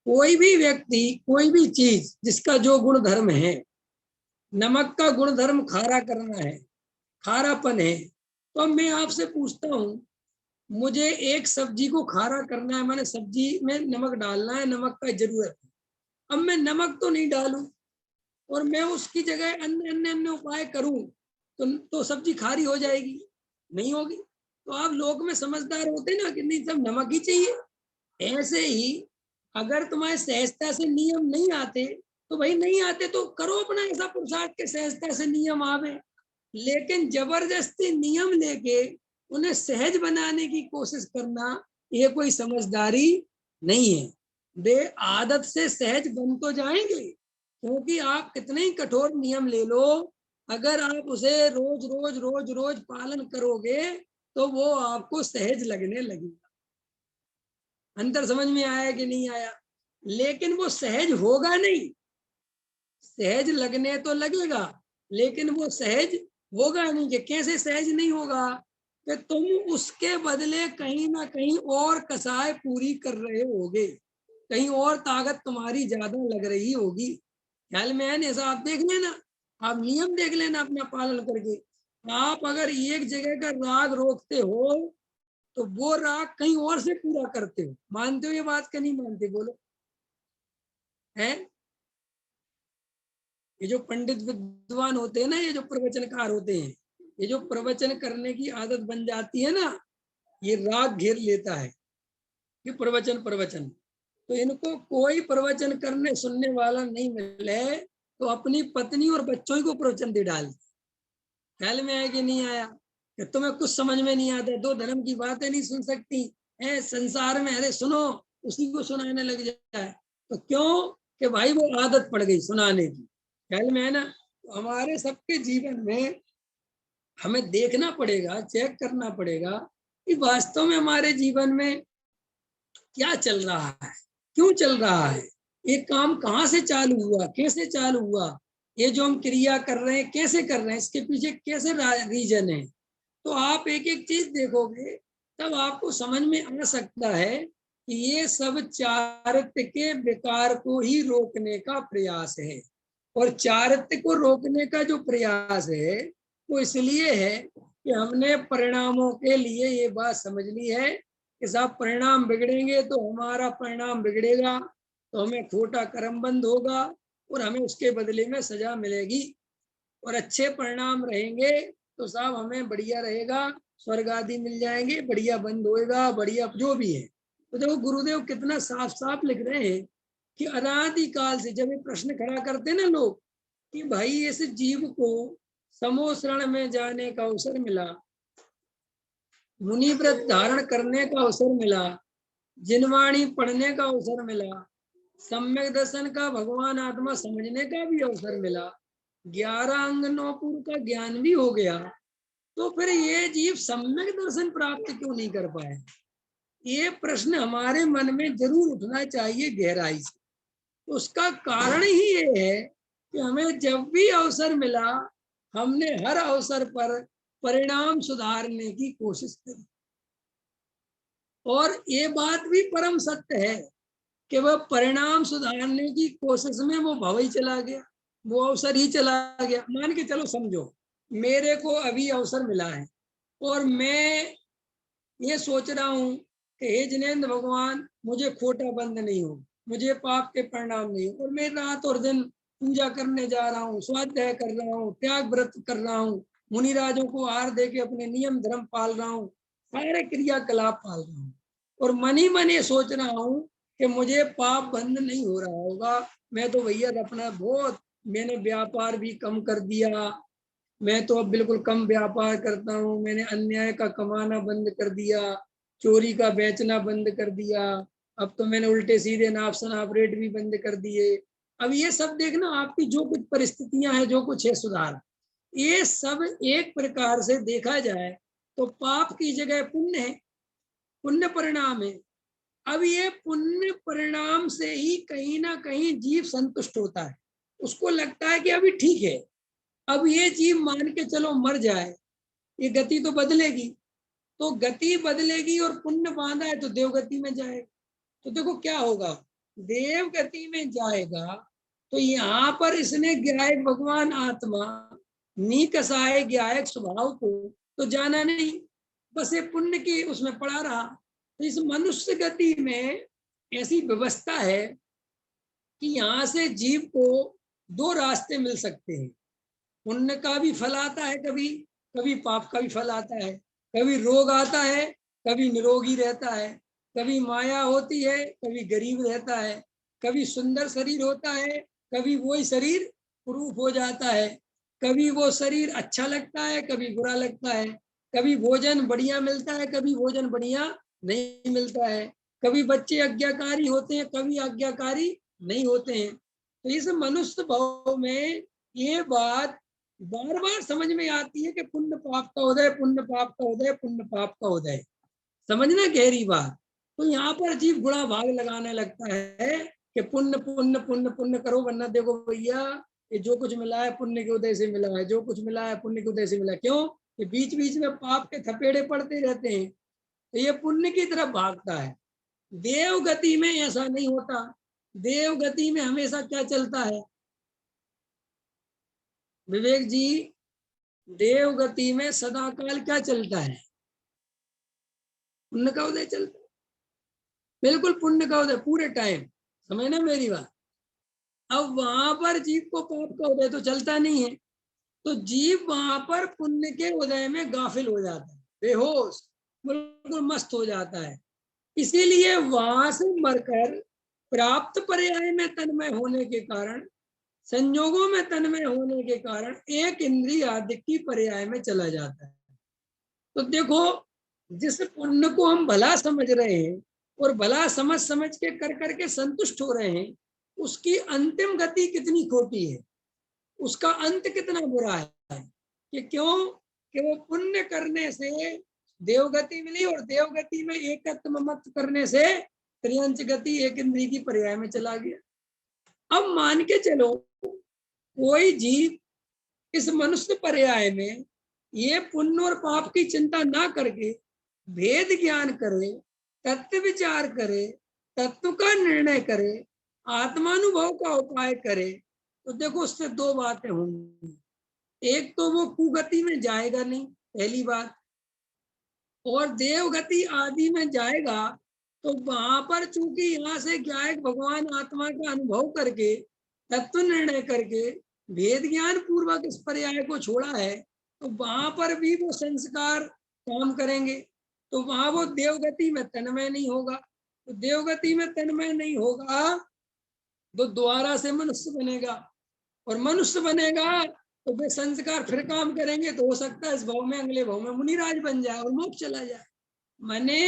कोई भी व्यक्ति, कोई भी चीज जिसका जो गुण धर्म है, नमक का गुण धर्म खारा करना है, खारापन है, तो अब मैं आपसे पूछता हूं, मुझे एक सब्जी को खारा करना है, मैंने सब्जी में नमक डालना है, नमक का जरूरत है। अब मैं नमक तो नहीं डालूं और मैं उसकी जगह अन्य अन्य अन्य उपाय करूं तो सब्जी खारी हो जाएगी? नहीं होगी। तो आप लोग में समझदार होते ना कि नहीं, सब नमक ही चाहिए। ऐसे ही अगर तुम्हारे सहजता से नियम नहीं आते तो भाई नहीं आते, तो करो अपना ऐसा पुरुषार्थ के सहजता से नियम आवे। लेकिन जबरदस्ती नियम लेके उन्हें सहज बनाने की कोशिश करना, ये कोई समझदारी नहीं है। वे आदत से सहज बन तो जाएंगे, क्योंकि आप कितने ही कठोर नियम ले लो, अगर आप उसे रोज रोज रोज रोज पालन करोगे तो वो आपको सहज लगने लगेगा। अंतर समझ में आया कि नहीं आया? लेकिन वो सहज होगा नहीं, सहज लगने तो लगेगा लेकिन वो सहज होगा नहीं। कि कैसे सहज नहीं होगा? कि तुम उसके बदले कहीं ना कहीं और कसाय पूरी कर रहे होगे, कहीं और ताकत तुम्हारी ज्यादा लग रही होगी। ख्याल में है ना? ऐसा आप देख लेना, आप नियम देख लेना अपना पालन करके। आप अगर एक जगह का राग रोकते हो तो वो राग कहीं और से पूरा करते हो। मानते हो ये बात कि नहीं मानते? बोलो। है, ये जो पंडित विद्वान होते हैं ना, ये जो प्रवचनकार होते हैं, ये जो प्रवचन करने की आदत बन जाती है ना, ये राग घेर लेता है कि प्रवचन प्रवचन। तो इनको कोई प्रवचन करने सुनने वाला नहीं मिले तो अपनी पत्नी और बच्चों को प्रवचन दे डाल। ख्याल में आया कि नहीं आया? कि तुम्हें कुछ समझ में नहीं आता, दो धर्म की बातें नहीं सुन सकती है संसार में, अरे सुनो, उसी को सुनाने लग जाए। तो क्यों? कि भाई वो आदत पड़ गई सुनाने की। ख्याल में है ना? तो हमारे सबके जीवन में हमें देखना पड़ेगा, चेक करना पड़ेगा कि वास्तव में हमारे जीवन में क्या चल रहा है, क्यों चल रहा है, ये काम कहाँ से चालू हुआ, कैसे चालू हुआ, ये जो हम क्रिया कर रहे हैं कैसे कर रहे हैं, इसके पीछे कैसे रीजन है। तो आप एक एक चीज देखोगे तब आपको समझ में आ सकता है कि ये सब चारित्र्य के विकार को ही रोकने का प्रयास है। और चारित्र्य को रोकने का जो प्रयास है वो इसलिए है कि हमने परिणामों के लिए ये बात समझ ली है कि साहब परिणाम बिगड़ेंगे तो हमारा परिणाम बिगड़ेगा, तो हमें खोटा कर्म बंद होगा, और हमें उसके बदले में सजा मिलेगी, और अच्छे परिणाम रहेंगे तो साहब हमें बढ़िया रहेगा, स्वर्ग आदि मिल जाएंगे, बढ़िया बंद होएगा, बढ़िया जो भी है। तो देखो गुरुदेव कितना साफ साफ लिख रहे हैं कि अनादि काल से जब ये प्रश्न खड़ा करते हैं ना लोग कि भाई इस जीव को समोशरण में जाने का अवसर मिला, मुनि व्रत धारण करने का अवसर मिला, जिनवाणी पढ़ने का अवसर मिला, सम्यक दर्शन का भगवान आत्मा समझने का भी अवसर मिला, 11 अंग 9 पूर्व का ज्ञान भी हो गया, तो फिर ये जीव सम्यक दर्शन प्राप्त क्यों नहीं कर पाए? ये प्रश्न हमारे मन में जरूर उठना चाहिए गहराई से। उसका कारण ही ये है कि हमें जब भी अवसर मिला हमने हर अवसर पर परिणाम सुधारने की कोशिश करी, और ये बात भी परम सत्य है कि वह परिणाम सुधारने की कोशिश में वो भव ही चला गया, वो अवसर ही चला गया। मान के चलो, समझो मेरे को अभी अवसर मिला है और मैं ये सोच रहा हूँ कि हे जिनेन्द्र भगवान मुझे खोटा बंद नहीं हो, मुझे पाप के परिणाम नहीं हो, और मैं रात और दिन पूजा करने जा रहा हूँ, स्वाध्याय कर रहा हूँ, त्याग व्रत कर रहा हूँ, मुनिराजों को आहार दे के अपने नियम धर्म पाल रहा हूँ, सारे क्रियाकलाप पाल रहा हूँ, और मन ही मन ये सोच रहा हूँ कि मुझे पाप बंद नहीं हो रहा होगा। मैं तो भैया अपना बहुत, मैंने व्यापार भी कम कर दिया, मैं तो अब बिल्कुल कम व्यापार करता हूँ, मैंने अन्याय का कमाना बंद कर दिया, चोरी का बेचना बंद कर दिया, अब तो मैंने उल्टे सीधे नाप शनाप रेट भी बंद कर दिए। अब ये सब देखना, आपकी जो कुछ परिस्थितियां हैं, जो कुछ है सुधार, ये सब एक प्रकार से देखा जाए तो पाप की जगह पुण्य है, पुण्य परिणाम है। अब ये पुण्य परिणाम से ही कहीं ना कहीं जीव संतुष्ट होता है, उसको लगता है कि अभी ठीक है। अब ये जीव मान के चलो मर जाए, ये गति तो बदलेगी, तो गति बदलेगी और पुण्य बांधा है तो देवगति में जाएगा। तो देखो क्या होगा, देव गति में जाएगा तो यहाँ पर इसने ज्ञायक भगवान आत्मा निकसाय ज्ञायक स्वभाव को तो जाना नहीं, बस ये पुण्य की उसमें पड़ा रहा। तो इस मनुष्य गति में ऐसी व्यवस्था है कि यहाँ से जीव को दो रास्ते मिल सकते हैं, पुण्य का भी फल आता है, कभी कभी पाप का भी फल आता है, कभी रोग आता है, कभी निरोगी रहता है, कभी माया होती है, कभी गरीब रहता है, कभी सुंदर शरीर होता है, कभी वही शरीर कुरूप हो जाता है, कभी वो शरीर अच्छा लगता है, कभी बुरा लगता है, कभी भोजन बढ़िया मिलता है, कभी भोजन बढ़िया नहीं मिलता है, कभी बच्चे आज्ञाकारी होते हैं, कभी आज्ञाकारी नहीं होते हैं। तो इस मनुष्य भाव में ये बात बार बार समझ में आती है कि पुण्य पाप का उदय, पुण्य पाप का उदय, पुण्य पाप का उदय, समझना गहरी बात। तो यहाँ पर जीव बुरा भाग लगाने लगता है कि पुण्य पुण्य पुण्य पुण्य करो, वरना देखो भैया ये जो कुछ मिला है पुण्य के उदय से मिला है, जो कुछ मिला है पुण्य के उदय से मिला है। क्यों? ये बीच बीच में पाप के थपेड़े पड़ते रहते हैं, तो ये पुण्य की तरफ भागता है। देव गति में ऐसा नहीं होता, देव गति में हमेशा क्या चलता है विवेक जी? देव गति में सदा काल क्या चलता है? पुण्य का उदय चलता है, बिल्कुल पुण्य का उदय पूरे टाइम, समझना मेरी बात। अब वहां पर जीव को पाप का उदय तो चलता नहीं है, तो जीव वहां पर पुण्य के उदय में गाफिल हो जाता है, बेहोश, बिल्कुल मस्त हो जाता है। इसीलिए वहां से मरकर प्राप्त पर्याय में तन्मय होने के कारण, संयोगों में तन्मय होने के कारण एक इंद्रिय आदि की पर्याय में चला जाता है। तो देखो, जिस पुण्य को हम भला समझ रहे हैं और भला समझ समझ के कर करके संतुष्ट हो रहे हैं, उसकी अंतिम गति कितनी खोटी है, उसका अंत कितना बुरा है। कि क्यों? कि वो पुण्य करने से देवगति मिली और देवगति में एकत्व मत करने से त्रियंच गति एक इंद्रिय की पर्याय में चला गया। अब मान के चलो कोई जीव इस मनुष्य पर्याय में ये पुण्य और पाप की चिंता ना करके भेद ज्ञान करे, तत्व विचार करे, तत्व का निर्णय करे, आत्मानुभव का उपाय करे, तो देखो उससे दो बातें होंगी। एक तो वो कुगति में जाएगा नहीं, पहली बात, और देवगति आदि में जाएगा तो वहां पर चूंकि यहाँ से ज्ञायक भगवान आत्मा का अनुभव करके तत्व निर्णय करके भेद ज्ञान पूर्वक इस पर्याय को छोड़ा है, तो वहां पर भी वो संस्कार काम करेंगे, तो वहां वो देवगति में तन्मय नहीं होगा। तो देवगति में तन्मय नहीं होगा तो द्वारा से मनुष्य बनेगा, और मनुष्य बनेगा तो वे संस्कार फिर काम करेंगे, तो हो सकता है इस भाव में अगले भाव में मुनिराज बन जाए और मोक्ष चला जाए। माने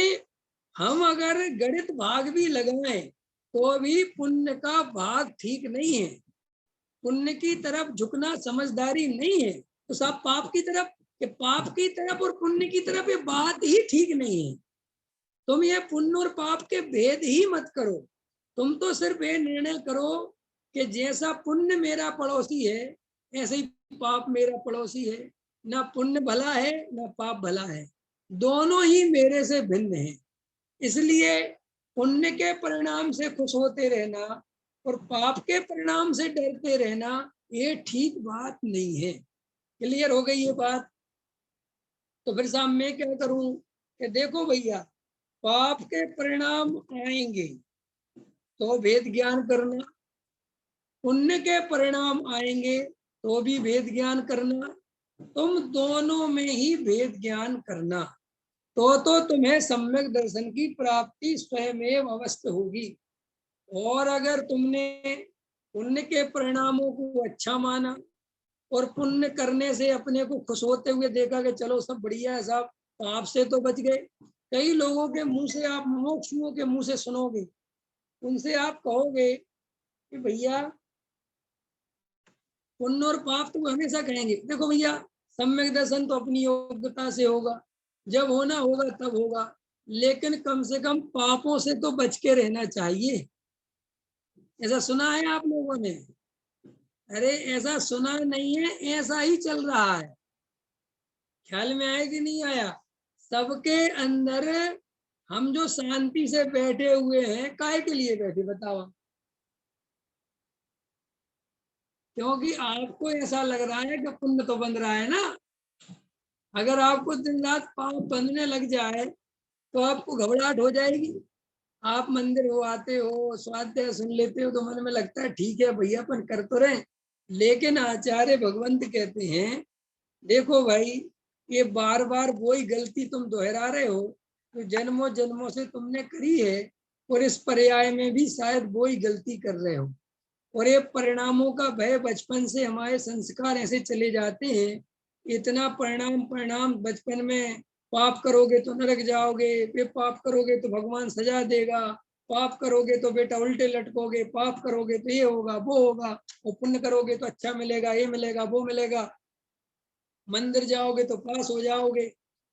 हम अगर गणित भाग भी लगाएं तो भी पुण्य का भाग ठीक नहीं है, पुण्य की तरफ झुकना समझदारी नहीं है, तो सब पाप की तरफ, कि पाप की तरफ और पुण्य की तरफ, ये बात ही ठीक नहीं है। तुम ये पुण्य और पाप के भेद ही मत करो, तुम तो सिर्फ ये निर्णय करो कि जैसा पुण्य मेरा पड़ोसी है ऐसे ही पाप मेरा पड़ोसी है, ना पुण्य भला है ना पाप भला है, दोनों ही मेरे से भिन्न हैं। इसलिए पुण्य के परिणाम से खुश होते रहना और पाप के परिणाम से डरते रहना ये ठीक बात नहीं है। क्लियर हो गई ये बात? तो फिर साहब मैं क्या करूं कि देखो भैया, पाप के परिणाम आएंगे तो भेद ज्ञान करना, पुण्य के परिणाम आएंगे तो भी भेद ज्ञान करना, तुम दोनों में ही भेद ज्ञान करना, तो तुम्हें सम्यक दर्शन की प्राप्ति स्वयं अवश्य होगी। और अगर तुमने पुण्य के परिणामों को अच्छा माना और पुण्य करने से अपने को खुश होते हुए देखा कि चलो सब बढ़िया है साहब, पाप से तो बच गए। कई लोगों के मुंह से आप, मुमुक्षुओं के मुंह से सुनोगे, उनसे आप कहोगे कि भैया पुण्य और पाप, तो हमेशा कहेंगे देखो भैया सम्यक दर्शन तो अपनी योग्यता से होगा, जब होना होगा तब होगा, लेकिन कम से कम पापों से तो बच के रहना चाहिए। ऐसा सुना है आप लोगों ने? अरे ऐसा सुना नहीं है, ऐसा ही चल रहा है। ख्याल में आया कि नहीं आया? सबके अंदर हम जो शांति से बैठे हुए हैं, काहे के लिए बैठे बताओ? क्योंकि आपको ऐसा लग रहा है कि पुण्य तो बन रहा है ना। अगर आपको दिन रात पाप बंधने लग जाए तो आपको घबराहट हो जाएगी। आप मंदिर हो आते हो, स्वाध्याय सुन लेते हो, तो मन में लगता है ठीक है भैया अपन कर तो रहे, लेकिन आचार्य भगवंत कहते हैं देखो भाई, ये बार बार वही गलती तुम दोहरा रहे हो तो जन्मों जन्मों से तुमने करी है, और इस पर्याय में भी शायद वही गलती कर रहे हो। और ये परिणामों का भय, बचपन से हमारे संस्कार ऐसे चले जाते हैं, इतना परिणाम परिणाम बचपन में, पाप करोगे तो नरक जाओगे, फिर पाप करोगे तो भगवान सजा देगा, पाप करोगे तो बेटा उल्टे लटकोगे, पाप करोगे तो ये होगा वो होगा, और पुण्य करोगे तो अच्छा मिलेगा, ये मिलेगा वो मिलेगा, मंदिर जाओगे तो पास हो जाओगे,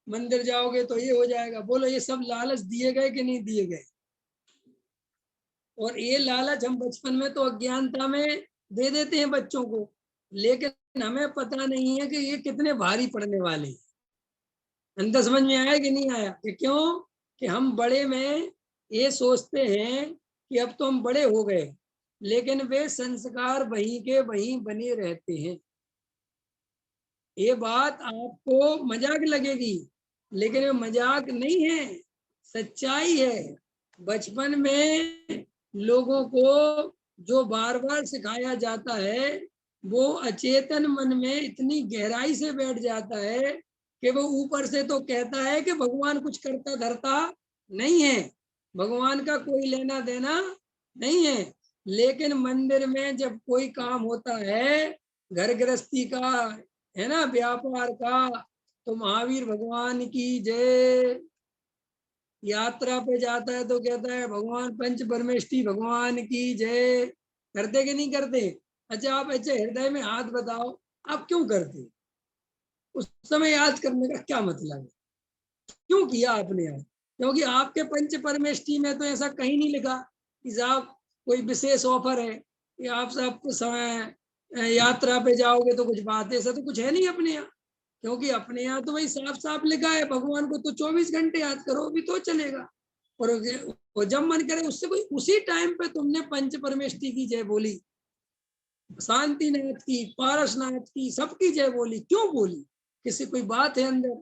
मंदिर जाओगे तो ये हो जाएगा। बोलो ये सब लालच दिए गए कि नहीं दिए गए? और ये लालच हम बचपन में तो अज्ञानता में दे देते हैं बच्चों को, लेकिन हमें पता नहीं है कि ये कितने भारी पड़ने वाले हैं। अंदर समझ में आया कि नहीं आया? कि क्यों कि हम बड़े में ये सोचते हैं कि अब तो हम बड़े हो गए, लेकिन वे संस्कार वहीं के वहीं बने रहते हैं। ये बात आपको मजाक लगेगी, लेकिन ये मजाक नहीं है, सच्चाई है। बचपन में लोगों को जो बार बार सिखाया जाता है वो अचेतन मन में इतनी गहराई से बैठ जाता है कि वो ऊपर से तो कहता है कि भगवान कुछ करता धरता नहीं है, भगवान का कोई लेना देना नहीं है, लेकिन मंदिर में जब कोई काम होता है, घर गृहस्थी का है ना, व्यापार का, तो महावीर भगवान की जय, यात्रा पे जाता है तो कहता है भगवान पंच परमेष्टि भगवान की जय। करते कि नहीं करते? अच्छा आप ऐसे हृदय में हाथ बताओ, आप क्यों करते? उस समय याद करने का क्या मतलब है? क्यों किया आपने याद? क्योंकि आपके पंच परमेष्टि में तो ऐसा कहीं नहीं लिखा कि साहब कोई विशेष ऑफर है कि आप सब कुछ समय यात्रा पे जाओगे तो कुछ बात है, ऐसा तो कुछ है नहीं अपने यहाँ। क्योंकि अपने यहाँ तो वही साफ साफ लिखा है, भगवान को तो 24 घंटे याद करो भी तो चलेगा, और जब मन करे उससे कोई, उसी टाइम पे तुमने पंच परमेष्टि की जय बोली, शांतिनाथ की, पारसनाथ की, सबकी जय बोली, क्यों बोली? किसी कोई बात है अंदर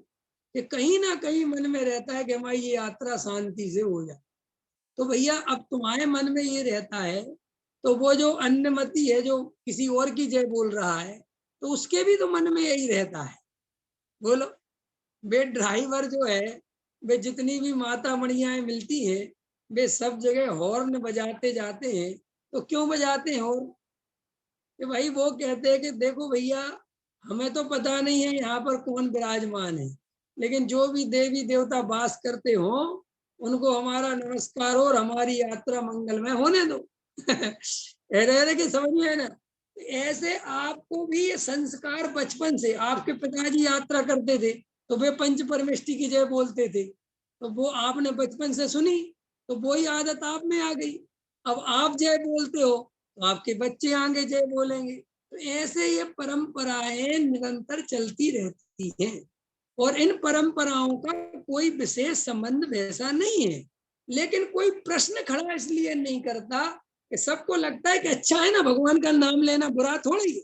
कि कहीं ना कहीं मन में रहता है कि हमारी ये यात्रा शांति से हो जाए। तो भैया अब तुम्हारे मन में ये रहता है तो वो जो अन्नमति है, जो किसी और की जय बोल रहा है, तो उसके भी तो मन में यही रहता है। बोलो, वे ड्राइवर जो है, वे जितनी भी माता मणियाएं मिलती हैं, वे सब जगह हॉर्न बजाते जाते हैं। तो क्यों बजाते हैं हॉर्न? कि भाई वो कहते हैं कि देखो भैया, हमें तो पता नहीं है यहाँ पर कौन विराजमान है, लेकिन जो भी देवी देवता वास करते हो, उनको हमारा नमस्कार और हमारी यात्रा मंगलमय होने दो। रह के समझ में है ना? ऐसे आपको भी ये संस्कार बचपन से, आपके पिताजी यात्रा करते थे तो वे पंच परमेष्टि की जय बोलते थे, तो वो आपने बचपन से सुनी, तो वही आदत आप में आ गई। अब आप जय बोलते हो तो आपके बच्चे आगे जय बोलेंगे। तो ऐसे ये परंपराएं निरंतर चलती रहती हैं, और इन परंपराओं का कोई विशेष संबंध वैसा नहीं है। लेकिन कोई प्रश्न खड़ा इसलिए नहीं करता कि सबको लगता है कि अच्छा है ना, भगवान का नाम लेना बुरा थोड़ी है,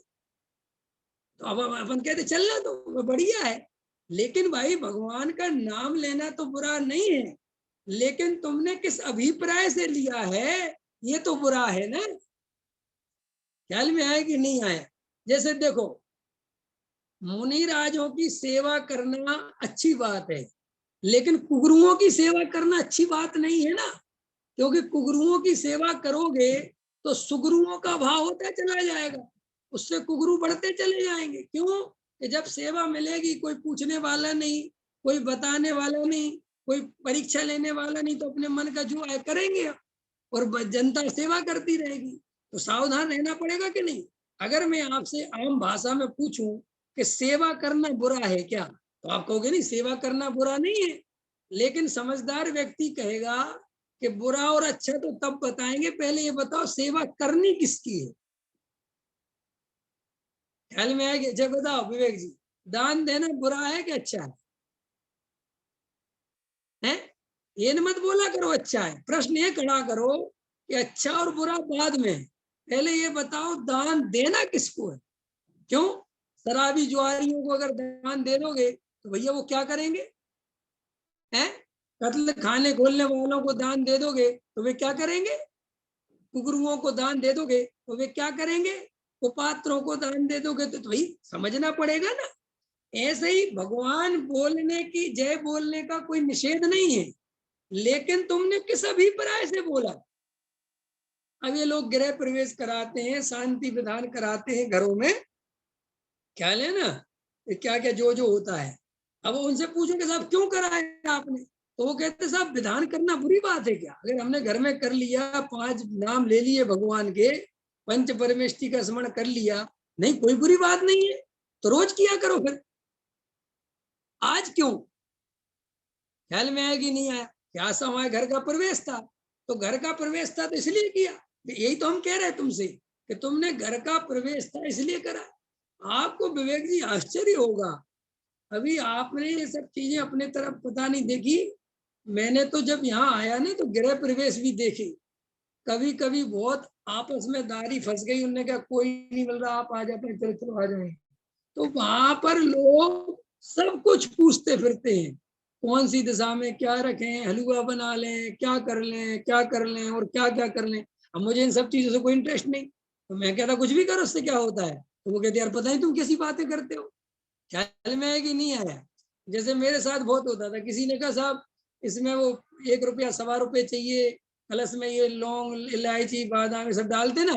तो अब अपन कहते चलना तो बढ़िया है। लेकिन भाई, भगवान का नाम लेना तो बुरा नहीं है, लेकिन तुमने किस अभिप्राय से लिया है, ये तो बुरा है ना। ख्याल में आया कि नहीं आया? जैसे देखो, मुनि राजों की सेवा करना अच्छी बात है, लेकिन कुगरुओं की सेवा करना अच्छी बात नहीं है ना। क्योंकि कुगरुओं की सेवा करोगे तो सुगरुओं का भाव होता चला जाएगा, उससे कुगरू बढ़ते चले जाएंगे। क्यों? कि जब सेवा मिलेगी, कोई पूछने वाला नहीं, कोई बताने वाला नहीं, कोई परीक्षा लेने वाला नहीं, तो अपने मन का जो है करेंगे, और जनता सेवा करती रहेगी। तो सावधान रहना पड़ेगा कि नहीं? अगर मैं आपसे आम भाषा में पूछूं कि सेवा करना बुरा है क्या, तो आप कहोगे नहीं, सेवा करना बुरा नहीं है। लेकिन समझदार व्यक्ति कहेगा कि बुरा और अच्छा तो तब बताएंगे, पहले ये बताओ सेवा करनी किसकी है। ख्याल में आएगी? जब बताओ विवेक जी, दान देना बुरा है कि अच्छा है? ये न मत बोला करो अच्छा है, प्रश्न ये खड़ा करो कि अच्छा और बुरा बाद में, पहले ये बताओ दान देना किसको है। क्यों? शराबी जुआरियों को अगर दान दे दोगे तो भैया वो क्या करेंगे? हैं? कत्ल खाने खोलने वालों को दान दे दोगे तो वे क्या करेंगे? कुगरुओं को दान दे दोगे तो वे क्या करेंगे? कुपात्रों को दान दे दोगे तो भाई समझना पड़ेगा ना। ऐसे ही भगवान बोलने की, जय बोलने का कोई निषेध नहीं है, लेकिन तुमने किस अभिप्राय से बोला। अब ये लोग गृह प्रवेश कराते हैं, शांति विधान कराते हैं घरों में, ख्याल है ना, क्या क्या जो जो होता है। अब उनसे पूछोगे साहब क्यों कराया आपने, तो वो कहते साहब विधान करना बुरी बात है क्या? अगर हमने घर में कर लिया, 5 नाम ले लिए भगवान के, पंच परमेष्टि का स्मरण कर लिया, नहीं कोई बुरी बात नहीं है, तो रोज किया करो फिर, आज क्यों? ख्याल में आया कि नहीं आया? क्या समय घर का प्रवेश था, तो घर का प्रवेश था तो इसलिए किया। यही तो हम कह रहे हैं तुमसे कि तुमने घर का प्रवेश था इसलिए करा। आपको विवेक जी आश्चर्य होगा, अभी आपने ये सब चीजें अपने तरफ पता नहीं देखी, मैंने तो जब यहाँ आया ना तो गृह प्रवेश भी देखे। कभी कभी बहुत आपस में दारी फंस गई, उनने कहा कोई नहीं मिल रहा, आप आ जाते, चलो चलो आ जाए। तो वहां पर लोग सब कुछ पूछते फिरते हैं, कौन सी दिशा में क्या रखें, हलवा बना लें, क्या कर लें, क्या कर लें, और क्या क्या कर लें। अब मुझे इन सब चीजों से कोई इंटरेस्ट नहीं, तो मैं कहता कुछ भी करो, उससे क्या होता है। तो वो कहते यार पता नहीं तुम कैसी बातें करते हो। ख्याल में है कि नहीं आया? जैसे मेरे साथ बहुत होता था, किसी ने कहा साहब इसमें वो 1 रुपया 1.25 रुपये चाहिए, प्लस में ये लौंग इलायची बादाम ये सब डालते ना,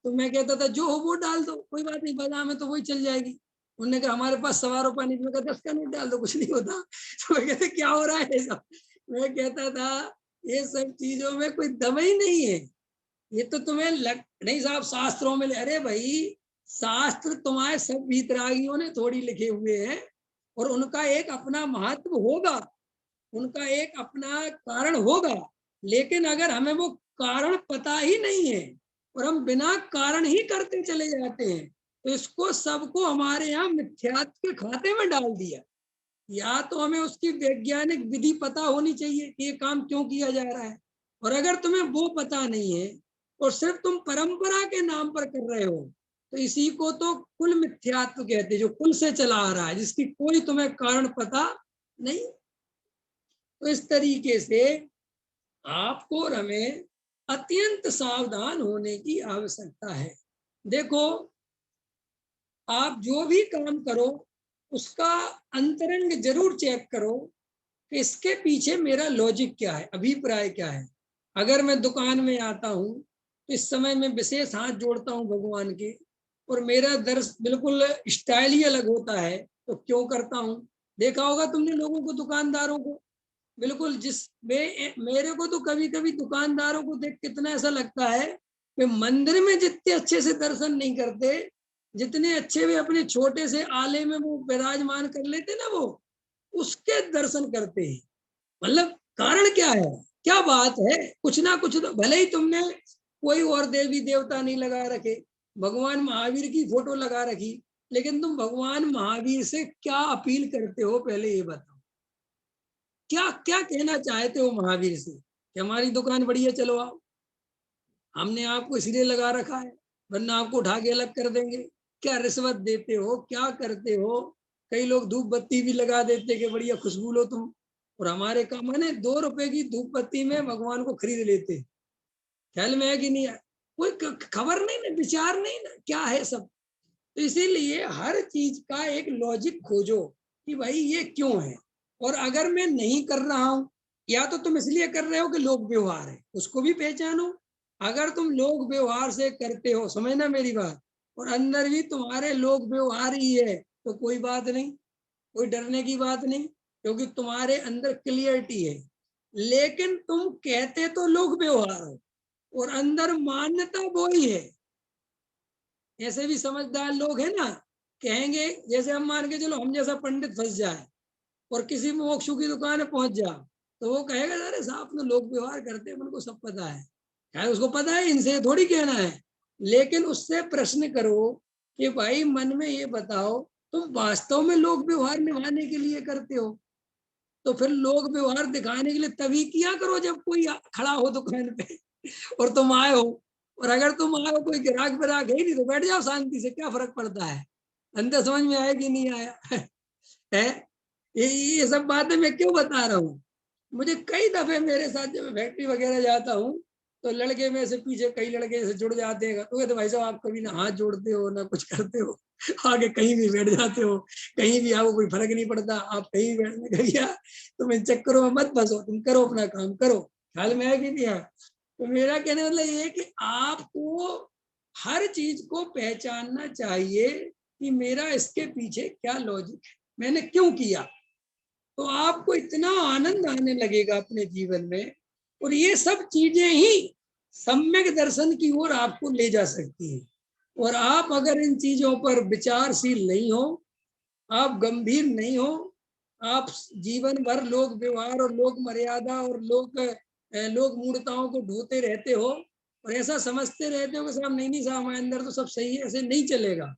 तो मैं कहता था जो हो वो डाल दो, कोई बात नहीं, बादाम है तो वही चल जाएगी। उन्होंने कहा हमारे पास 1.25 नहीं, मैं कहा 10 का नोट डाल दो, कुछ नहीं होता। तो मैं कहते क्या हो रहा है सब? मैं कहता था ये सब चीजों में कोई दम ही नहीं है, ये तो तुम्हें लग नहीं साहब शास्त्रों में। अरे भाई, शास्त्र तुम्हारे सब वीतरागियों ने थोड़ी लिखे हुए हैं, और उनका एक अपना महत्व होगा, उनका एक अपना कारण होगा। लेकिन अगर हमें वो कारण पता ही नहीं है और हम बिना कारण ही करते चले जाते हैं, तो इसको सबको हमारे यहाँ मिथ्यात्व के खाते में डाल दिया। या तो हमें उसकी वैज्ञानिक विधि पता होनी चाहिए कि ये काम क्यों किया जा रहा है, और अगर तुम्हें वो पता नहीं है और सिर्फ तुम परंपरा के नाम पर कर रहे हो, तो इसी को तो कुल मिथ्यात्व कहते हैं, जो कुल से चला आ रहा है, जिसकी कोई तुम्हें कारण पता नहीं। तो इस तरीके से आपको और हमें अत्यंत सावधान होने की आवश्यकता है। देखो, आप जो भी काम करो उसका अंतरंग जरूर चेक करो कि इसके पीछे मेरा लॉजिक क्या है, अभिप्राय क्या है। अगर मैं दुकान में आता हूँ तो इस समय मैं विशेष हाथ जोड़ता हूँ भगवान के, और मेरा दर्श बिल्कुल स्टाइल ही अलग होता है, तो क्यों करता हूँ। देखा होगा तुमने लोगों को, दुकानदारों को, बिल्कुल जिस मेरे को तो कभी कभी दुकानदारों को देख कितना ऐसा लगता है वे मंदिर में जितने अच्छे से दर्शन नहीं करते, जितने अच्छे वे अपने छोटे से आले में वो विराजमान कर लेते ना, वो उसके दर्शन करते हैं। मतलब कारण क्या है, क्या बात है, कुछ ना कुछ तो, भले ही तुमने कोई और देवी देवता नहीं लगा रखे, भगवान महावीर की फोटो लगा रखी, लेकिन तुम भगवान महावीर से क्या अपील करते हो, पहले ये बताओ। क्या क्या कहना चाहते हो महावीर से कि हमारी दुकान बढ़िया चलवाओ, हमने आपको इसलिए लगा रखा है, वरना आपको उठा के अलग कर देंगे। क्या रिश्वत देते हो, क्या करते हो। कई लोग धूप बत्ती भी लगा देते कि बढ़िया खुशबू लो तुम, और हमारे काम है 2 रुपए की धूप बत्ती में भगवान को खरीद लेते। ख्याल में है कि नहीं है, कोई खबर नहीं ना, विचार नहीं ना, क्या है सब। तो इसीलिए हर चीज का एक लॉजिक खोजो कि भाई ये क्यों है। और अगर मैं नहीं कर रहा हूं, या तो तुम इसलिए कर रहे हो कि लोक व्यवहार है, उसको भी पहचानो। अगर तुम लोक व्यवहार से करते हो, समझना मेरी बात, और अंदर भी तुम्हारे लोक व्यवहार ही है, तो कोई बात नहीं, कोई डरने की बात नहीं, क्योंकि तुम्हारे अंदर क्लियरिटी है। लेकिन तुम कहते तो लोक व्यवहार हो और अंदर मान्यता वो ही है। ऐसे भी समझदार लोग हैं ना, कहेंगे, जैसे हम मान के चलो हम जैसा पंडित फंस जाए और किसी मोक्षु की दुकान में पहुंच जा, तो वो कहेगा अरे साहब तो लोग व्यवहार करते हैं, उनको सब पता है। क्या उसको पता है, इनसे थोड़ी कहना है। लेकिन उससे प्रश्न करो कि भाई मन में ये बताओ, तुम वास्तव में लोग व्यवहार निभाने के लिए करते हो, तो फिर लोग व्यवहार दिखाने के लिए तभी किया करो जब कोई खड़ा हो दुकान पे और तुम आए हो। और अगर तुम आए हो, कोई ग्राहक विराग है ही नहीं, तो बैठ जाओ शांति से, क्या फर्क पड़ता है। अंदर समझ में आया कि नहीं आया है। ये सब बातें मैं क्यों बता रहा हूँ। मुझे कई दफे मेरे साथ जब मैं फैक्ट्री वगैरह जाता हूँ, तो लड़के में से पीछे कई लड़के जैसे जुड़ जाते हैं, तो कहते भाई साहब आप कभी ना हाथ जोड़ते हो ना कुछ करते हो, आगे कहीं भी बैठ जाते हो, कहीं भी आओ कोई फर्क नहीं पड़ता, आप कहीं बैठने भैया तुम इन चक्करों में मत फंसो, तुम करो अपना काम करो। ख्याल में है कि नहीं है। तो मेरा कहने मतलब ये है कि आपको हर चीज को पहचानना चाहिए कि मेरा इसके पीछे क्या लॉजिक है, मैंने क्यों किया। तो आपको इतना आनंद आने लगेगा अपने जीवन में, और ये सब चीजें ही सम्यक दर्शन की ओर आपको ले जा सकती है। और आप अगर इन चीजों पर विचारशील नहीं हो, आप गंभीर नहीं हो, आप जीवन भर लोक व्यवहार और लोक मर्यादा और लोक मूर्ताओं को ढोते रहते हो, और ऐसा समझते रहते हो कि साहब नहीं नहीं साहब हमारे अंदर तो सब सही है, ऐसे नहीं चलेगा।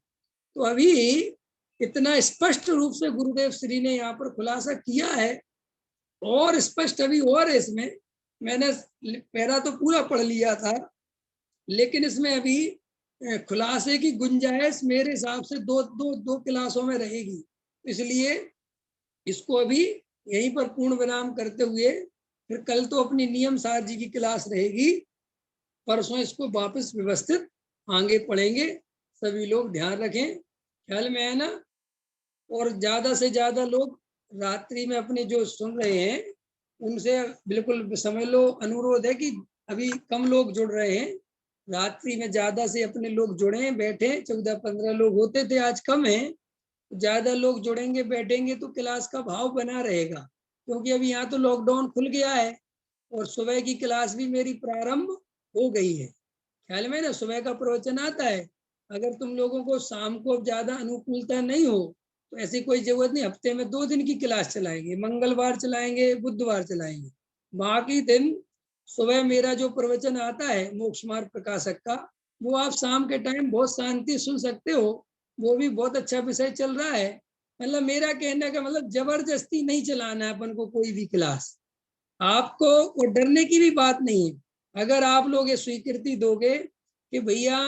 तो अभी इतना स्पष्ट रूप से गुरुदेव श्री ने यहाँ पर खुलासा किया है, और स्पष्ट अभी और है इसमें। मैंने पैरा तो पूरा पढ़ लिया था, लेकिन इसमें अभी खुलासे की गुंजाइश मेरे हिसाब से दो क्लासों में रहेगी। इसलिए इसको अभी यहीं पर पूर्ण विराम करते हुए, फिर कल तो अपनी नियम सार जी की क्लास रहेगी, परसों इसको वापस व्यवस्थित आगे पढ़ेंगे। सभी लोग ध्यान रखें, ख्याल में है ना। और ज्यादा से ज्यादा लोग रात्रि में अपने जो सुन रहे हैं उनसे बिल्कुल समझ लो, अनुरोध है कि अभी कम लोग जुड़ रहे हैं, रात्रि में ज्यादा से अपने लोग जुड़े बैठे, 14-15 लोग होते थे, आज कम है। ज्यादा लोग जुड़ेंगे बैठेंगे तो क्लास का भाव बना रहेगा, क्योंकि अभी यहाँ तो लॉकडाउन खुल गया है और सुबह की क्लास भी मेरी प्रारंभ हो गई है। ख्याल में ना, सुबह का प्रवचन आता है। अगर तुम लोगों को शाम को ज्यादा अनुकूलता नहीं हो तो ऐसी कोई जरूरत नहीं, हफ्ते में 2 दिन की क्लास चलाएंगे, मंगलवार चलाएंगे, बुधवार चलाएंगे। बाकी दिन सुबह मेरा जो प्रवचन आता है मोक्ष मार्ग प्रकाशक का, वो आप शाम के टाइम बहुत शांति सुन सकते हो। वो भी बहुत अच्छा विषय चल रहा है। मतलब मेरा कहने का मतलब जबरदस्ती नहीं चलाना है अपन को कोई भी क्लास, आपको और डरने की भी बात नहीं है। अगर आप लोग ये स्वीकृति दोगे कि भैया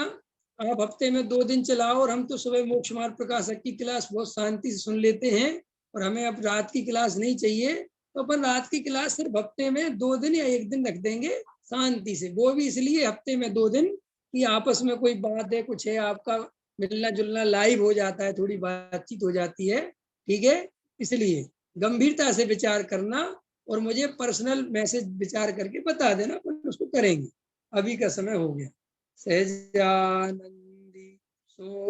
आप हफ्ते में 2 दिन चलाओ, और हम तो सुबह मोक्ष मार्ग प्रकाशक की क्लास बहुत शांति से सुन लेते हैं और हमें अब रात की क्लास नहीं चाहिए, तो अपन रात की क्लास सिर्फ हफ्ते में 2 दिन या 1 दिन रख देंगे, शांति से, वो भी इसलिए हफ्ते में 2 दिन कि आपस में कोई बात है, कुछ है, आपका मिलना जुलना लाइव हो जाता है, थोड़ी बातचीत हो जाती है, ठीक है। इसलिए गंभीरता से विचार करना और मुझे पर्सनल मैसेज विचार करके बता देना, अपन उसको करेंगे। अभी का समय हो गया। सहजानंदी सो